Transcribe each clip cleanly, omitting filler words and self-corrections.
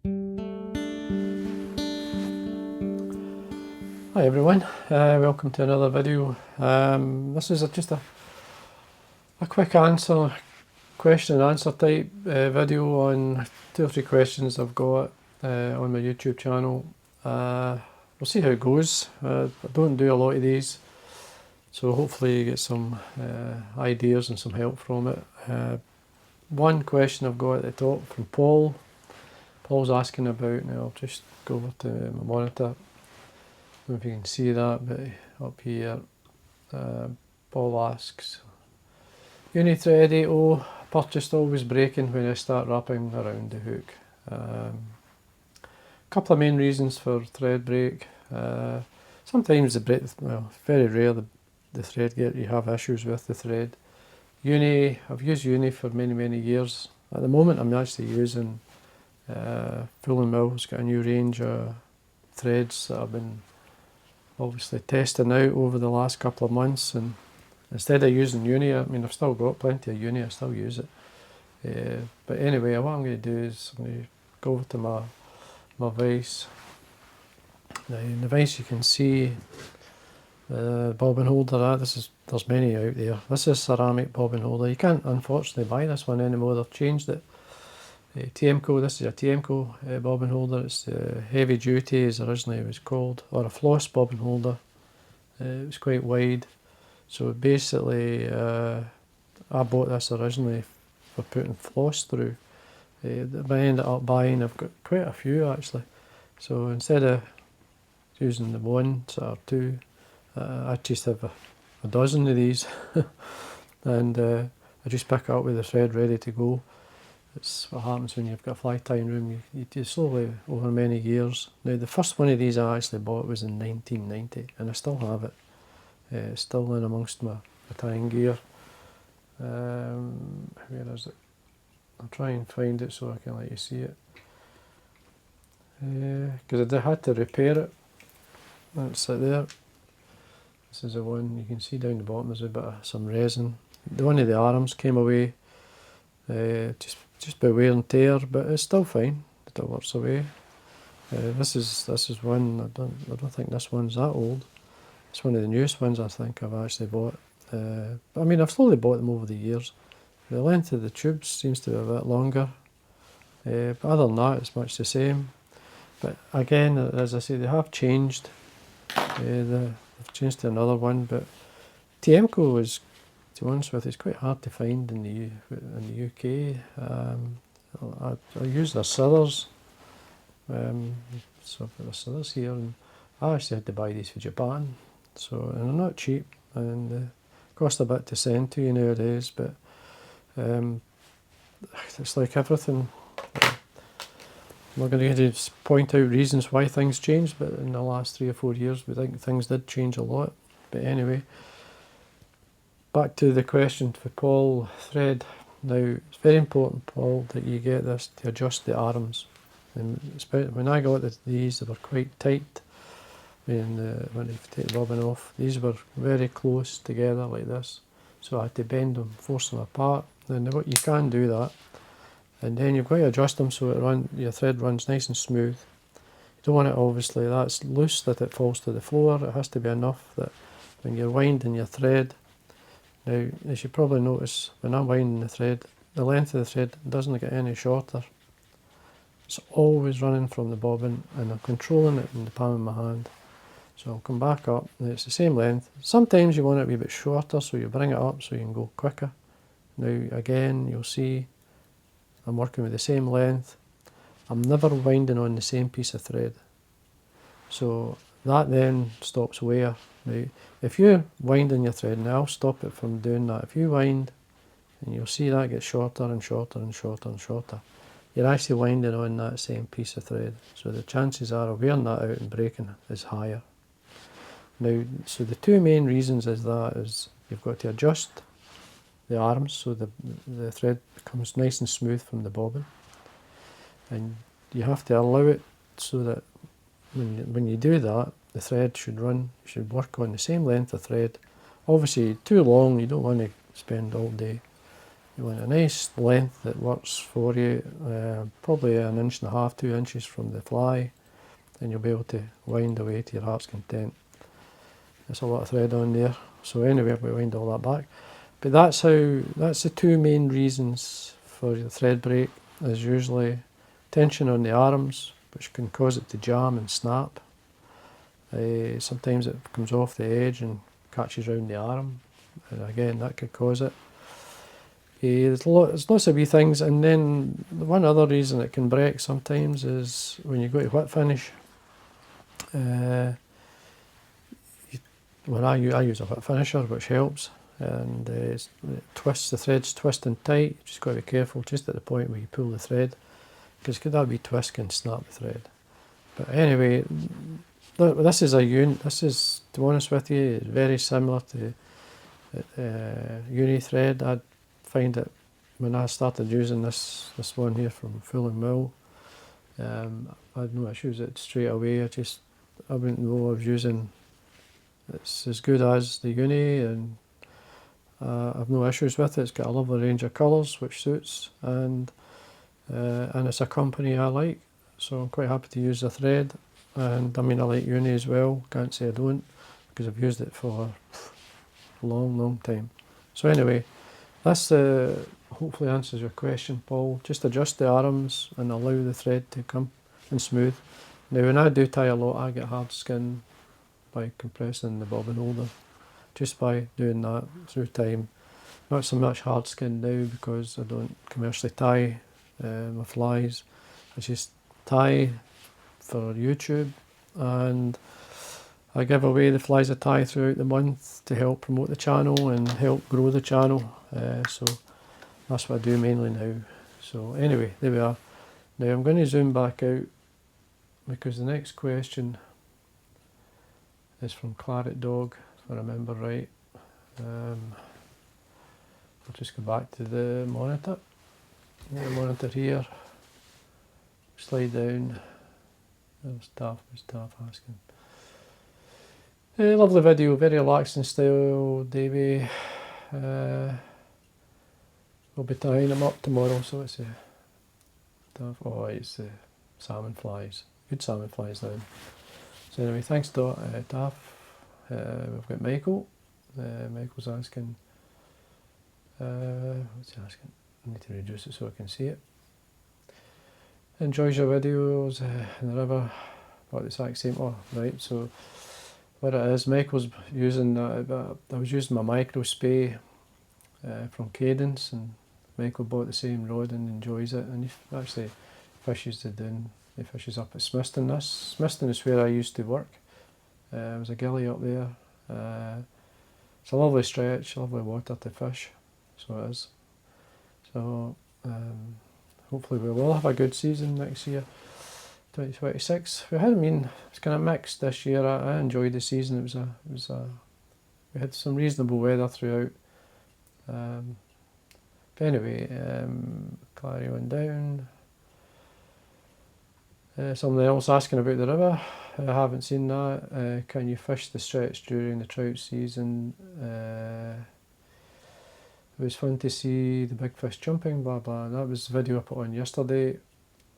Hi everyone, welcome to another video. This is just a quick question and answer type video on 2 or 3 questions I've got on my YouTube channel. We'll see how it goes. I don't do a lot of these, so hopefully you get some ideas and some help from it. One question I've got at the top from Paul. Paul's asking about, now I'll just go over to my monitor. I don't know if you can see that, but up here, Paul asks, uni thread 80, purchased always breaking when I start wrapping around the hook. Couple of main reasons for thread break. Sometimes the break, well, very rare the thread you have issues with the thread. Uni, I've used uni for many years. At the moment I'm actually using Full & Mill's got a new range of threads that I've been obviously testing out over the last couple of months, and instead of using uni, I mean I've still got plenty of uni, I still use it. But anyway, what I'm going to do is I'm going to go over to my vise. Now in the vise you can see the bobbin holder. There's many out there. This is ceramic bobbin holder. You can't unfortunately buy this one anymore, they've changed it. TMCO, this is a TMCO bobbin holder. It's heavy duty as originally it was called, or a floss bobbin holder. It was quite wide, so basically I bought this originally for putting floss through, but I ended up buying, I've got quite a few actually, so instead of using the one or two, I just have a dozen of these and I just pick it up with the thread ready to go. It's what happens when you've got a fly tying room, you do slowly over many years. Now the first one of these I actually bought was in 1990 and I still have it. It's still in amongst my tying gear. Where is it? I'll try and find it so I can let you see it. Because I had to repair it. That's it there. This is the one, you can see down the bottom there's a bit of some resin. One of the arms came away. Just by wear and tear, but it's still fine. It still works away. This is one. I don't think this one's that old. It's one of the newest ones I think I've actually bought. But I mean I've slowly bought them over the years. The length of the tubes seems to be a bit longer, but other than that it's much the same. But again, as I say, they have changed. They've changed to another one, but TMCO is, to be honest with you, it's quite hard to find in the UK. I use their scissors, so I've got the scissors here, and I actually had to buy these for Japan, and they're not cheap, and cost a bit to send to you nowadays, but it's like everything. I'm not going to point out reasons why things changed, but in the last 3 or 4 years we think things did change a lot. But anyway, back to the question for Paul, thread. Now, it's very important, Paul, that you get this to adjust the arms. And when I got these, they were quite tight. When you take the bobbin off, these were very close together like this. So I had to bend them, force them apart. And you can do that. And then you've got to adjust them so your thread runs nice and smooth. You don't want it, obviously, that's loose that it falls to the floor. It has to be enough that when you're winding your thread. Now, as you probably notice, when I'm winding the thread, the length of the thread doesn't get any shorter. It's always running from the bobbin, and I'm controlling it in the palm of my hand. So I'll come back up, and it's the same length. Sometimes you want it a wee bit shorter, so you bring it up so you can go quicker. Now, again, you'll see I'm working with the same length. I'm never winding on the same piece of thread. So that then stops wear. Now, if you're winding your thread, and I'll stop it from doing that. If you wind, and you'll see that gets shorter and shorter and shorter and shorter, you're actually winding on that same piece of thread. So the chances are of wearing that out and breaking is higher. Now, so the 2 main reasons is you've got to adjust the arms so the thread becomes nice and smooth from the bobbin. And you have to allow it so that when you do that, the thread should work on the same length of thread. Obviously too long, you don't want to spend all day You want a nice length that works for you, probably 1.5 inches, 2 inches from the fly, and you'll be able to wind away to your heart's content. There's a lot of thread on there, so anyway, we wind all that back. But that's the two main reasons for the thread break, is usually tension on the arms, which can cause it to jam and snap. Sometimes it comes off the edge and catches around the arm, and again that could cause it. There's lots of wee things, and then one other reason it can break sometimes is when you go to whip finish. When I use a whip finisher, which helps, and it twists, the thread's twisting tight. You just got to be careful just at the point where you pull the thread, because that wee twist can snap the thread. But anyway, this is to be honest with you, it's very similar to uni thread. I find that when I started using this one here from Fulham Mill, I had no issues with it straight away. I wouldn't know I was using. It's as good as the uni, and I've no issues with it. It's got a lovely range of colours, which suits, and it's a company I like, so I'm quite happy to use the thread. And I mean, I like uni as well. Can't say I don't, because I've used it for a long time. So anyway, that's hopefully answers your question, Paul. Just adjust the arms and allow the thread to come in smooth. Now, when I do tie a lot, I get hard skin by compressing the bobbin holder. Just by doing that through time. Not so much hard skin now, because I don't commercially tie my flies. I just tie for YouTube, and I give away the flies I tie throughout the month to help promote the channel and help grow the channel. So that's what I do mainly now. So anyway, there we are. Now I'm going to zoom back out, because the next question is from Claret Dog, if I remember right. I'll just go back to the monitor. The monitor here. Slide down. There's Dav asking. Lovely video, very relaxing style, Davie. We'll be tying them up tomorrow, so it's it's salmon flies. Good salmon flies now. So anyway, thanks Dav. We've got Michael. Michael's asking, what's he asking? I need to reduce it so I can see it. Enjoys your videos in the river. About the exact same. Oh, right. So what it is, Michael's using. I was using my micro spay from Cadence, and Michael bought the same rod and enjoys it. And he actually fishes the Doon. He fishes up at Smiston. Smiston is where I used to work. There was a gilly up there. It's a lovely stretch, lovely water to fish. So it is. So. Hopefully we will have a good season next year, 2026. We it's kind of mixed this year. I enjoyed the season. We had some reasonable weather throughout. But anyway, Clary went down. Somebody else asking about the river. I haven't seen that. Can you fish the stretch during the trout season? It was fun to see the big fish jumping, blah blah. That was the video I put on yesterday.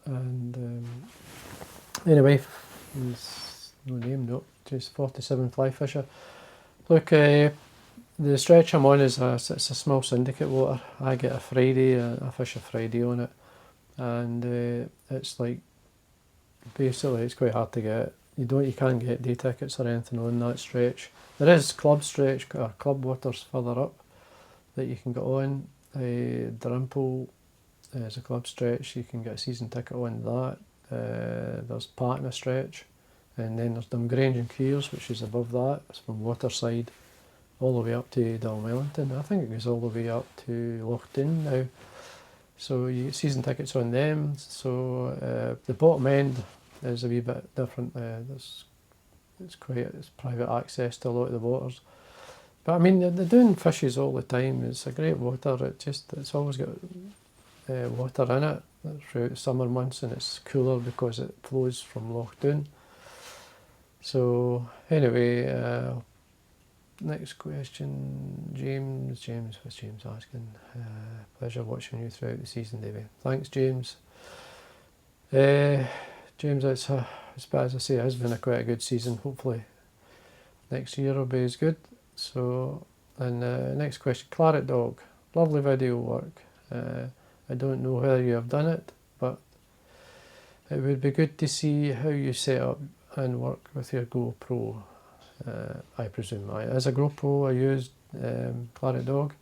And anyway, there's no name, no, just 47 fly fisher. Look, the stretch I'm on it's a small syndicate water. I get a Friday, I fish a Friday on it, and it's like, basically it's quite hard to get. You can't get day tickets or anything on that stretch. There is club stretch or club waters further up that you can get on. Drimple is a club stretch, you can get a season ticket on that. There's Patna stretch, and then there's Dumgrange and Creers, which is above that. It's from Waterside all the way up to Dalwellington. I think it goes all the way up to Loch Doon now. So you get season tickets on them. So the bottom end is a wee bit different. It's private access to a lot of the waters. But I mean, they're doing fishes all the time. It's a great water. It's always got water in it throughout the summer months, and it's cooler because it flows from Loch Doon. So anyway, next question, James, what's James asking? Pleasure watching you throughout the season, Davie. Thanks, James. James, as I say, it has been quite a good season. Hopefully next year will be as good. So, and next question, Claret Dog. Lovely video work. I don't know whether you have done it, but it would be good to see how you set up and work with your GoPro. I presume. As a GoPro, I used Claret Dog.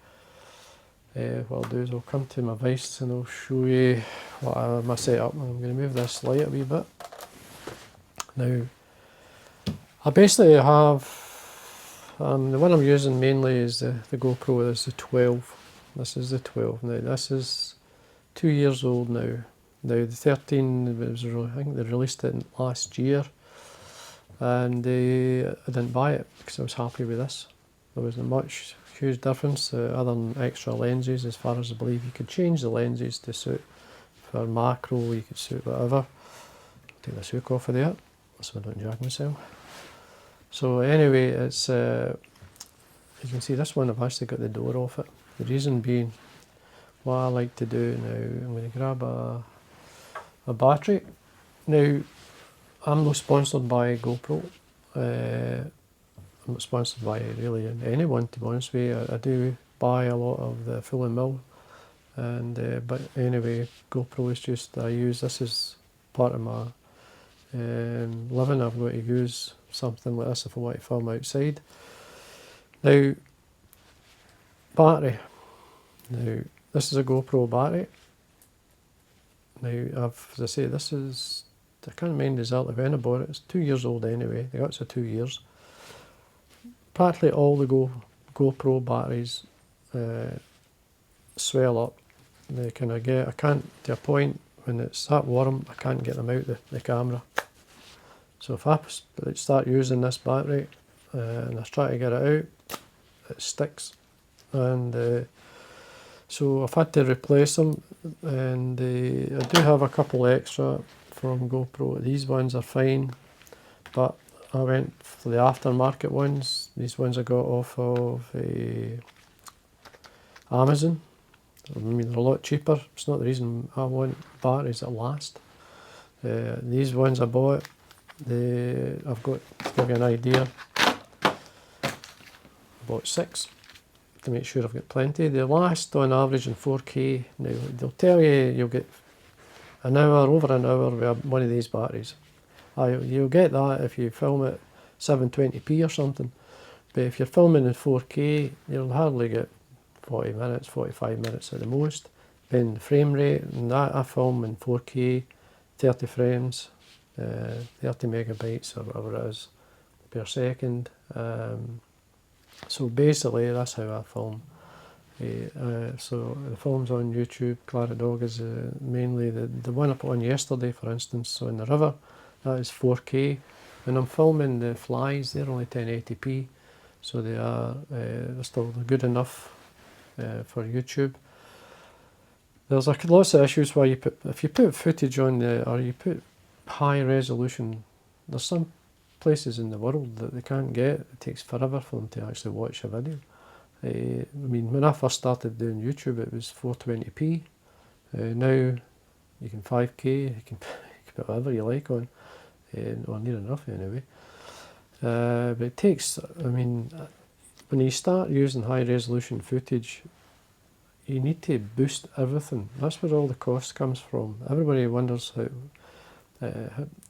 What I'll do is I'll come to my vise and I'll show you what my setup. I'm going to move this light a wee bit. Now, I basically have, the one I'm using mainly is the GoPro, is the 12. This is the 12. Now, this is 2 years old now. Now, the 13, I think they released it last year. And I didn't buy it because I was happy with this. There wasn't much huge difference other than extra lenses. As far as I believe, you could change the lenses to suit for macro, you could suit whatever. Take this hook off of there so I don't drag myself. So anyway, it's you can see this one, I've actually got the door off it. The reason being, what I like to do now, I'm going to grab a battery. Now, I'm not sponsored by GoPro. I'm not sponsored by really anyone, to be honest with you. I do buy a lot of the full and mill, and but anyway, GoPro is just, I use this as part of my living. I've got to use something like this if I want to film outside. Now, battery. Now, this is a GoPro battery. Now, as I say, this is, I can't remember exactly when I bought it. It's 2 years old anyway. They got it for 2 years. Practically all the GoPro batteries swell up. They kind of I can't, to a point when it's that warm, I can't get them out the camera. So if I start using this battery and I try to get it out, it sticks. And so I've had to replace them, and I do have a couple extra from GoPro. These ones are fine, but I went for the aftermarket ones. These ones I got off of Amazon. I mean, they're a lot cheaper. It's not the reason I want batteries that last. These ones I bought, I've got, to give you an idea, I bought 6 to make sure I've got plenty. They last on average in 4K. Now, they'll tell you you'll get an hour, over an hour with one of these batteries. You'll get that if you film at 720p or something, but if you're filming in 4K, you'll hardly get 40 minutes, 45 minutes at the most, depending on the frame rate. And I film in 4K, 30 frames, 30 megabytes or whatever it is per second. So basically that's how I film. So the films on YouTube, Claret Dog is mainly the one I put on yesterday, for instance, so in the river, that is 4K. When I'm filming the flies, they're only 1080p, so they're still good enough for YouTube. There's lots of issues where if you put footage on or you put high resolution, there's some places in the world that they can't get. It takes forever for them to actually watch a video. I mean, when I first started doing YouTube, it was 420p. Now you can 5K, you can put whatever you like on, or near enough anyway. But it takes, I mean, when you start using high resolution footage, you need to boost everything. That's where all the cost comes from. Everybody wonders how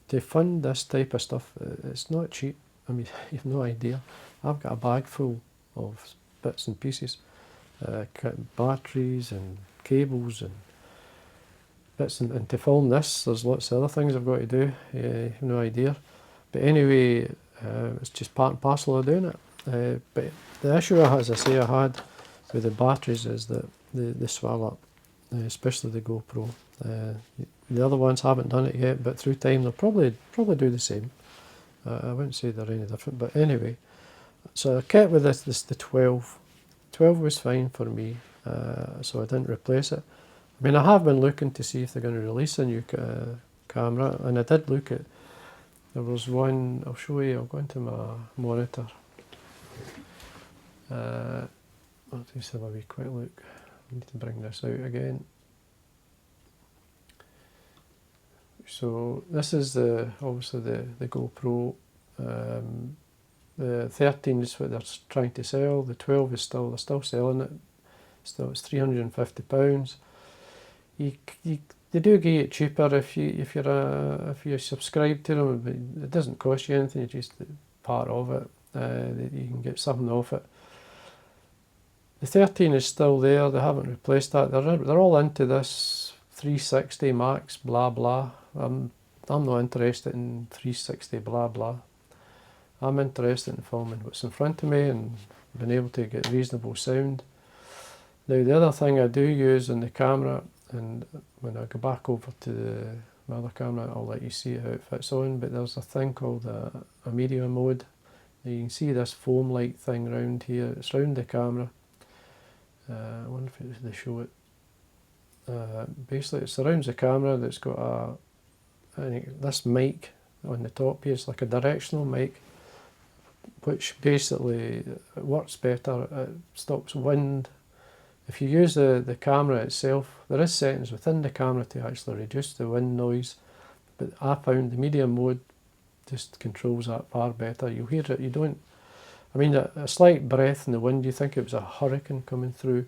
to fund this type of stuff. It's not cheap. I mean, you've no idea. I've got a bag full of bits and pieces, batteries and cables and bits, and to film this, there's lots of other things I've got to do. You have no idea. But anyway, it's just part and parcel of doing it. But the issue, as I say, I had with the batteries is that they swell up, especially the GoPro. The other ones haven't done it yet, but through time they'll probably do the same. I wouldn't say they're any different, but anyway. So I kept with this the 12. 12 was fine for me, so I didn't replace it. I mean, I have been looking to see if they're going to release a new camera, and I did look at, there was one, I'll show you, I'll go into my monitor. I'll just have a wee quick look. I need to bring this out again. So this is obviously the GoPro. The 13 is what they're trying to sell. The 12 is they're still selling it. Still, it's £350. They do get it cheaper if you subscribe to them. But it doesn't cost you anything. It's just part of it. You can get something off it. The 13 is still there. They haven't replaced that. They're all into this 360 max blah blah. I'm not interested in 360 blah blah. I'm interested in filming what's in front of me and being able to get reasonable sound. Now the other thing I do use in the camera, and when I go back over to my other camera I'll let you see how it fits on, but there's a thing called a media mode. Now you can see this foam like thing around here. It's round the camera. I wonder if they show it. Basically it surrounds the camera. That's got this mic on the top here. It's like a directional mic, which basically works better. It stops wind. If you use the camera itself, there is settings within the camera to actually reduce the wind noise, but I found the medium mode just controls that far better. You'll hear it, a slight breath in the wind, you think it was a hurricane coming through.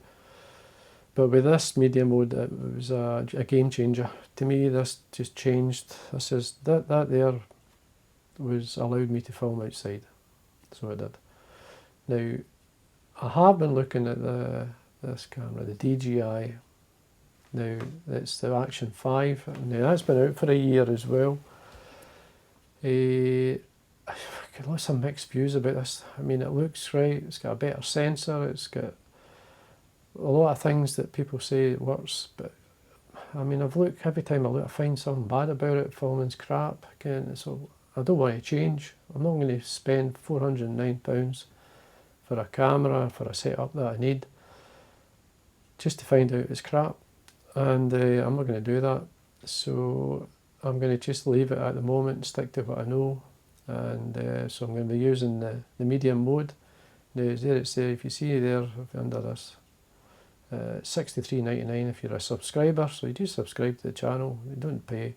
But with this medium mode, it was a game changer. To me, this just changed. That there was allowed me to film outside. So it did. Now, I have been looking at this camera, the DJI. Now, it's the Action 5. Now, that's been out for a year as well. I've got lots of mixed views about this. I mean, it looks right. It's got a better sensor. It's got a lot of things that people say it works. But, I mean, every time I look, I find something bad about it. Filming's crap. Again, so I don't want to change. I'm not going to spend £409 for a camera, for a setup that I need, just to find out it's crap. And I'm not going to do that. So I'm going to just leave it at the moment and stick to what I know. And so I'm going to be using the medium mode. Now, there it's there. If you see there under this, $63.99 if you're a subscriber. So you do subscribe to the channel. You don't pay,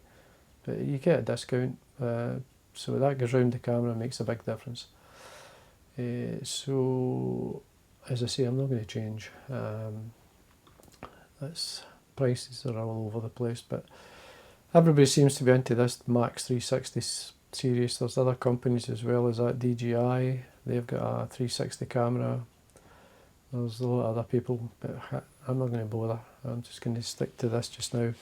but you get a discount. So that goes round the camera, makes a big difference. So, as I say, I'm not going to change. Prices are all over the place, but everybody seems to be into this Max 360 series. There's other companies as well as that. DJI, they've got a 360 camera. There's a lot of other people, but I'm not going to bother. I'm just going to stick to this just now.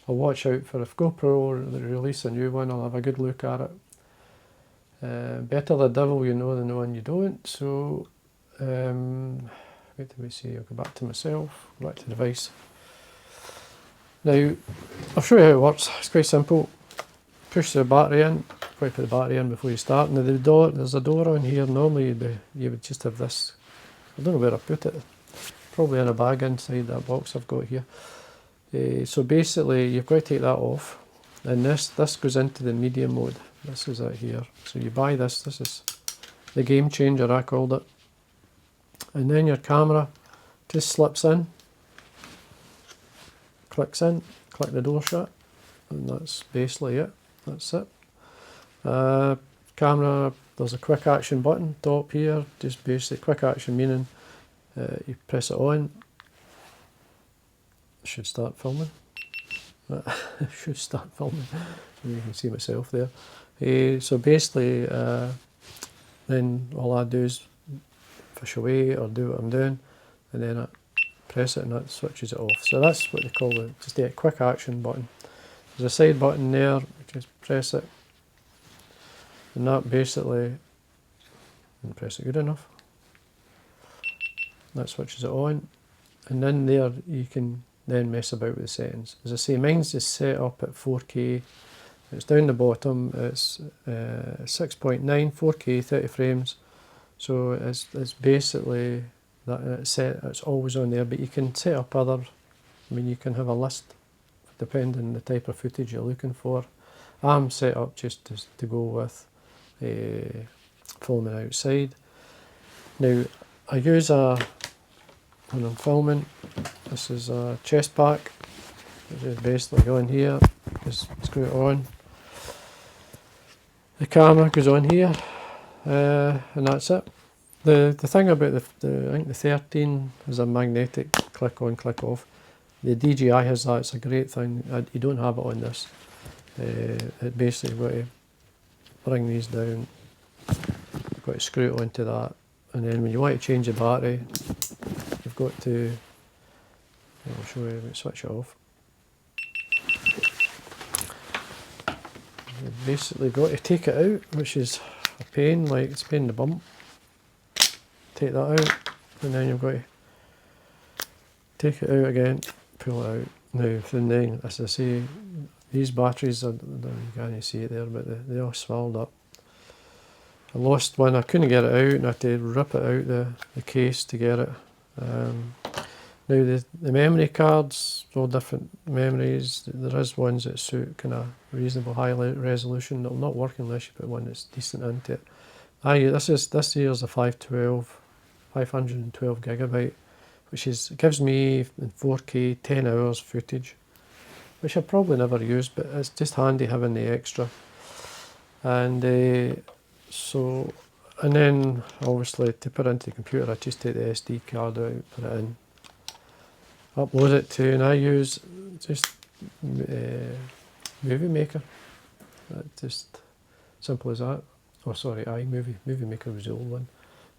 I'll watch out for if GoPro release a new one, I'll have a good look at it. Better the devil you know than the one you don't. So, wait till we see. I'll go back to myself, go back to the device. Now, I'll show you how it works. It's quite simple. Push the battery in. Probably put the battery in before you start. Now there's a door on here. Normally you would just have this. I don't know where I put it. Probably in a bag inside that box I've got here. So basically you've got to take that off. And this goes into the medium mode. This is it here. So you buy this. This is the game changer, I called it. And then your camera just slips in. Clicks in, click the door shut, and that's basically it. That's it. Camera, there's a quick action button top here, just basic quick action, meaning you press it on, it should start filming. It should start filming. You can see myself there. So basically, then all I do is fish away or do what I'm doing, and then I press it and that switches it off. So that's what they call just a quick action button. There's a side button there, just press it, and that basically, and press it good enough, that switches it on, and then there you can then mess about with the settings. As I say, mine's just set up at 4K. It's down the bottom, it's 6.9, 4K, 30 frames, so it's basically that it's always on there, but you can set up other, you can have a list depending on the type of footage you're looking for. I'm set up just to go with filming outside. Now, I use when I'm filming, this is a chest pack, which is basically on here, just screw it on. The camera goes on here, and that's it. The thing about I think the 13 is a magnetic click on, click off. The DJI has that, it's a great thing. You don't have it on this. It basically got to bring these down, got to screw it onto that, and then when you want to change the battery, you've got to, I'll show you, switch it off. You've basically got to take it out, which is a pain, like it's a pain in the bum. Take that out, and then you've got to take it out again, pull it out. Now, from then, as I say, these batteries, you can't see it there, but they all swelled up. I lost one, I couldn't get it out, and I had to rip it out the case to get it. Now the memory cards, all different memories, there is ones that suit kind of reasonable high resolution. They'll not work unless you put one that's decent into it. This year's a 512 gigabyte, which gives me in 4K 10 hours footage, which I probably never use, but it's just handy having the extra. And and then obviously to put it into the computer, I just take the SD card out, put it in, upload it to, and I use just Movie Maker. Just simple as that. Oh, sorry, iMovie. Movie Maker was the old one.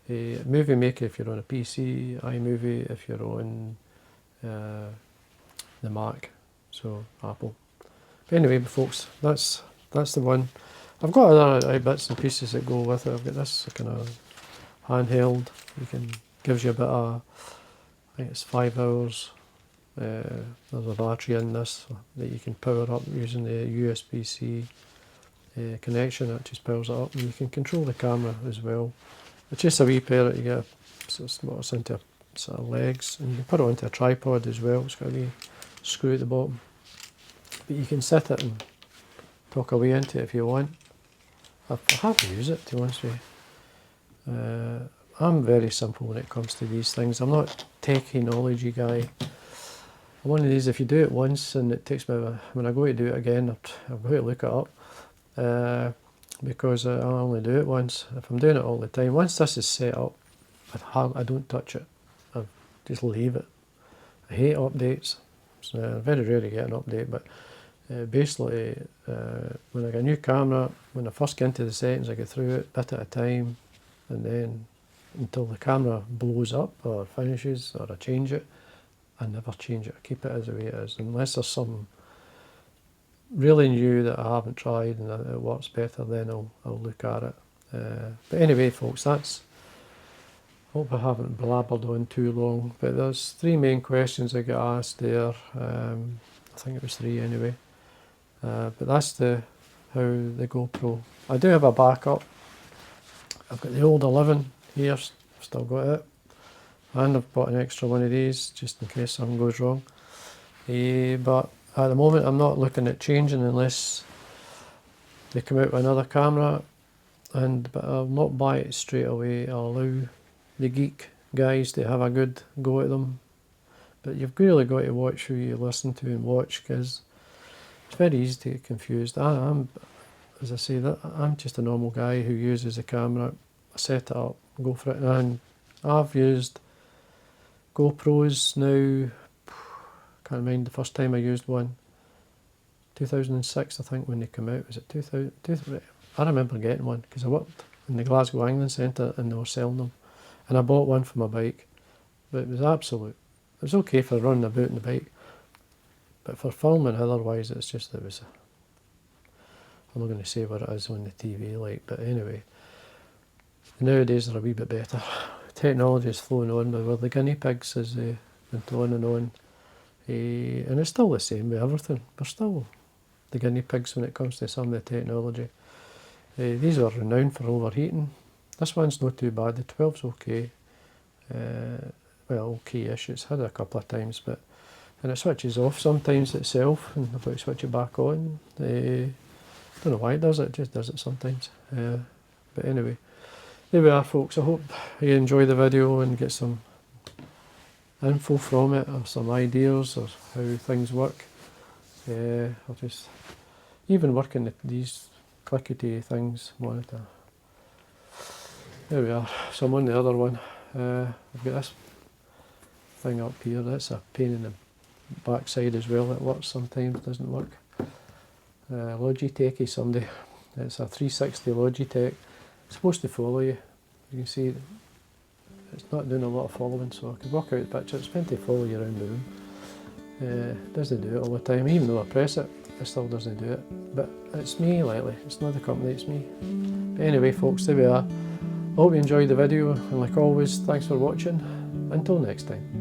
Movie Maker if you're on a PC, iMovie if you're on the Mac, so Apple. But anyway, folks, that's the one. I've got other bits and pieces that go with it. I've got this kind of handheld. Gives you a bit of, I think it's 5 hours. There's a battery in this that you can power up using the USB-C connection. That just powers it up, and you can control the camera as well. It's just a wee pair that you get, it's into sort of legs, and you can put it onto a tripod as well. It's got a wee screw at the bottom, but you can set it and talk away into it if you want. I hardly use it, to be honest with you. I'm very simple when it comes to these things. I'm not technology guy. I'm one of these, if you do it once and it takes me, when I go to do it again, I've got to look it up, because I only do it once. If I'm doing it all the time, once this is set up, I don't touch it. I just leave it. I hate updates, so I very rarely get an update, but basically when I get a new camera, when I first get into the settings, I go through it bit at a time, and then until the camera blows up or finishes or I change it, I never change it. I keep it as the way it is, unless there's something really new that I haven't tried and it works better, then I'll look at it. But anyway, folks, hope I haven't blabbered on too long, but there's 3 main questions I got asked there. I think it was 3 anyway. But that's how the GoPro. I do have a backup. I've got the old 11 here, I've still got it. And I've bought an extra one of these just in case something goes wrong. But at the moment I'm not looking at changing unless they come out with another camera, but I'll not buy it straight away. I'll allow the geek guys to have a good go at them. But you've really got to watch who you listen to and watch, because it's very easy to get confused. As I say, I'm just a normal guy who uses a camera. I set it up, go for it, and I've used GoPros now. Can't remember the first time I used one. 2006, I think, when they came out. Was it 2000? I remember getting one because I worked in the Glasgow Angling Centre and they were selling them, and I bought one for my bike. But it was absolute. It was okay for running about on the bike, but for filming otherwise, it's just I'm not going to say what it is on the TV, like. But anyway, nowadays they're a wee bit better. Technology is flowing on, but with the guinea pigs has been on and on. And it's still the same with everything. We're still the guinea pigs when it comes to some of the technology. These are renowned for overheating. This one's not too bad. The 12's okay. Well, okay-ish. It's had it a couple of times, and it switches off sometimes itself, and I've got to switch it back on. Don't know why it does it. It just does it sometimes. But anyway, there we are, folks. I hope you enjoy the video and get some info from it, or some ideas, or how things work. I'll just even working these clickety things monitor. There we are. So I'm on the other one. I've got this thing up here. That's a pain in the backside as well. It works sometimes, doesn't work. Logitech someday. It's a 360 Logitech. It's supposed to follow you. You can see it's not doing a lot of following, so I could work out the picture. It's meant to follow you around the room. It doesn't do it all the time. Even though I press it, it still doesn't do it. But it's me lately. It's not the company, it's me. But anyway, folks, there we are. I hope you enjoyed the video, and like always, thanks for watching. Until next time.